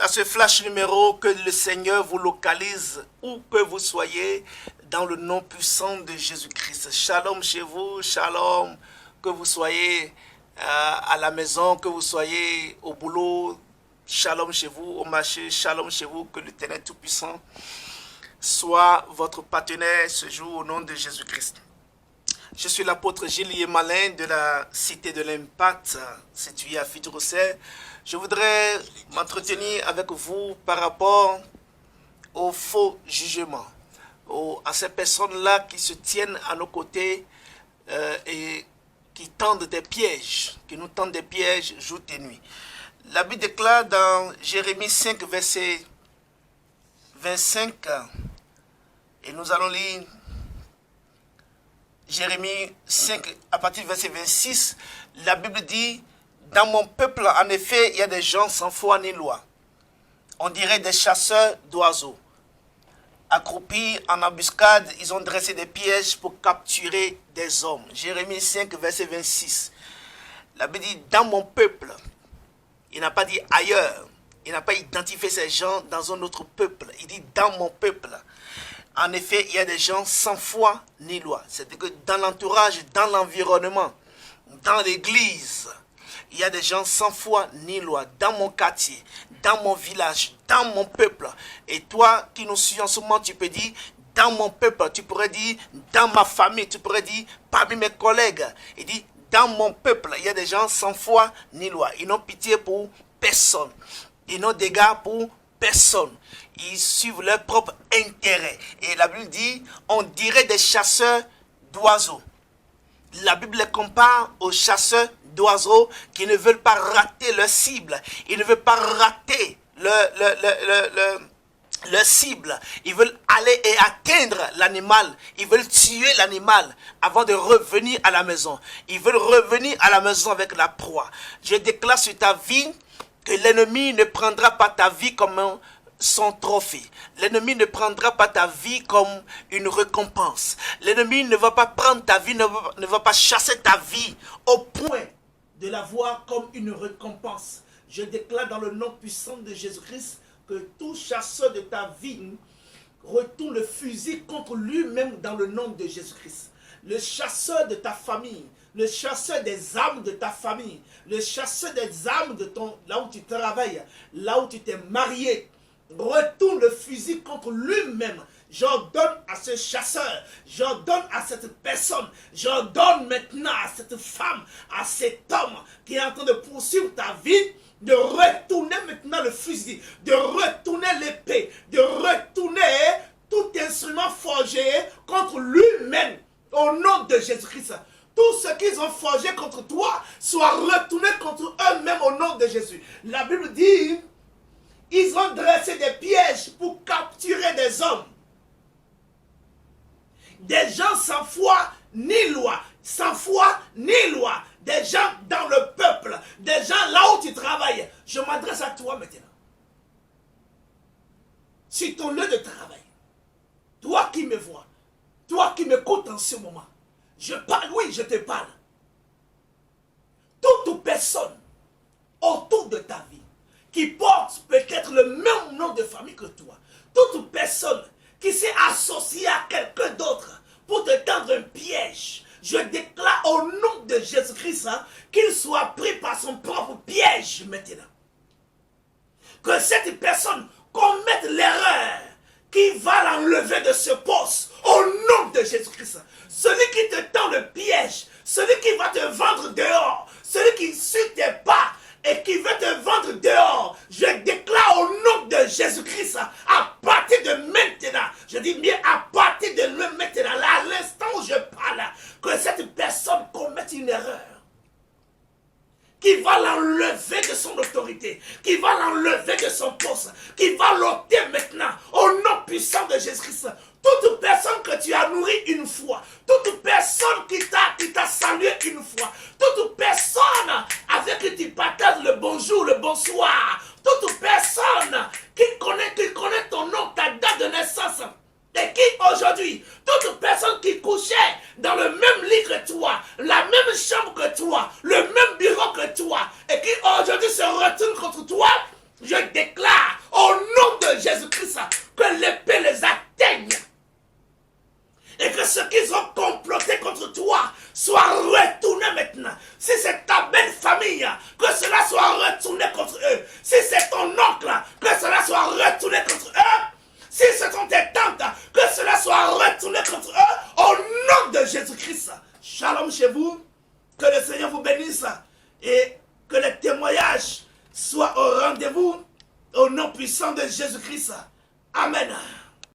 ce flash numéro, que le Seigneur vous localise où que vous soyez dans le nom puissant de Jésus-Christ. Shalom chez vous, shalom, que vous soyez à la maison, que vous soyez au boulot, shalom chez vous, au marché, shalom chez vous, que l'Éternel Tout-Puissant soit votre partenaire ce jour au nom de Jésus-Christ. Je suis l'apôtre Gilles Malin de la Cité de l'Impact, située à Fidrousset. Je voudrais m'entretenir avec vous par rapport aux faux jugements, à ces personnes-là qui se tiennent à nos côtés et qui tendent des pièges, qui nous tendent des pièges jour et nuit. La Bible déclare dans Jérémie 5, verset 25, et nous allons lire Jérémie 5, à partir du verset 26, la Bible dit: dans mon peuple, en effet, il y a des gens sans foi ni loi. On dirait des chasseurs d'oiseaux. Accroupis en embuscade, ils ont dressé des pièges pour capturer des hommes. Jérémie 5, verset 26. La Bible dit: dans mon peuple. Il n'a pas dit ailleurs. Il n'a pas identifié ces gens dans un autre peuple. Il dit dans mon peuple. En effet, il y a des gens sans foi ni loi. C'est-à-dire que dans l'entourage, dans l'environnement, dans l'église, il y a des gens sans foi ni loi. Dans mon quartier, dans mon village, dans mon peuple. Et toi qui nous suis en ce moment, tu peux dire dans mon peuple. Tu pourrais dire dans ma famille. Tu pourrais dire parmi mes collègues. Il dit dans mon peuple, il y a des gens sans foi ni loi. Ils n'ont pitié pour personne. Ils n'ont d'égard pour personne. Ils suivent leur propre intérêt. Et la Bible dit, on dirait des chasseurs d'oiseaux. La Bible les compare aux chasseurs d'oiseaux qui ne veulent pas rater leur cible. Ils ne veulent pas rater leur cible. Ils veulent aller et atteindre l'animal. Ils veulent tuer l'animal avant de revenir à la maison. Ils veulent revenir à la maison avec la proie. Je déclare sur ta vie que l'ennemi ne prendra pas ta vie comme son trophée. L'ennemi ne prendra pas ta vie comme une récompense. L'ennemi ne va pas prendre ta vie, ne va pas chasser ta vie au point de la voir comme une récompense. Je déclare dans le nom puissant de Jésus-Christ que tout chasseur de ta vie retourne le fusil contre lui-même dans le nom de Jésus-Christ. Le chasseur de ta famille, le chasseur des âmes de ta famille, le chasseur des âmes de là où tu travailles, là où tu t'es marié, retourne le fusil contre lui-même. J'ordonne à ce chasseur, j'ordonne à cette personne, j'ordonne maintenant à cette femme, à cet homme qui est en train de poursuivre ta vie, de retourner maintenant le fusil, de retourner l'épée, de retourner tout instrument forgé contre lui-même, au nom de Jésus-Christ. Tout ce qu'ils ont forgé contre toi soit retourné contre eux-mêmes au nom de Jésus. La Bible dit, ils ont dressé des pièges pour capturer des hommes. Des gens sans foi ni loi. Sans foi ni loi. Des gens dans le peuple. Des gens là où tu travailles. Je m'adresse à toi maintenant. Sur ton lieu de travail. Toi qui me vois. Toi qui m'écoutes en ce moment. Je parle, oui, je te parle. Toute personne autour de ta vie qui porte peut-être le même nom de famille que toi. Toute personne qui s'est associée à quelqu'un d'autre pour te tendre un piège. Je déclare au nom de Jésus-Christ qu'il soit pris par son propre piège maintenant. Que cette personne commette l'erreur qui va l'enlever de ce poste au nom de Jésus-Christ. Celui qui te tend le piège, celui qui va te vendre dehors, celui qui suit tes pas et qui veut te vendre dehors, je déclare au nom de Jésus-Christ, à partir de maintenant, je dis bien à partir de maintenant, là, à l'instant où je parle, que cette personne commette une erreur, qui va l'enlever de son autorité, qui va l'enlever de son poste, qui va l'ôter maintenant, au nom puissant de Jésus-Christ. Toute personne que tu as nourri une fois, toute personne qui t'a salué une fois, toute personne avec qui tu partages le bonjour, le bonsoir, toute personne qui connaît ton nom, ta date de naissance, et qui aujourd'hui, toute personne qui couchait dans le même lit que toi, la même chambre que toi, le même bureau que toi, et qui aujourd'hui se retourne contre toi, je déclare soit retourné maintenant. Si c'est ta belle famille, que cela soit retourné contre eux. Si c'est ton oncle, que cela soit retourné contre eux. Si ce sont tes tantes, que cela soit retourné contre eux. Au nom de Jésus-Christ. Shalom chez vous. Que le Seigneur vous bénisse. Et que les témoignages soient au rendez-vous. Au nom puissant de Jésus-Christ. Amen.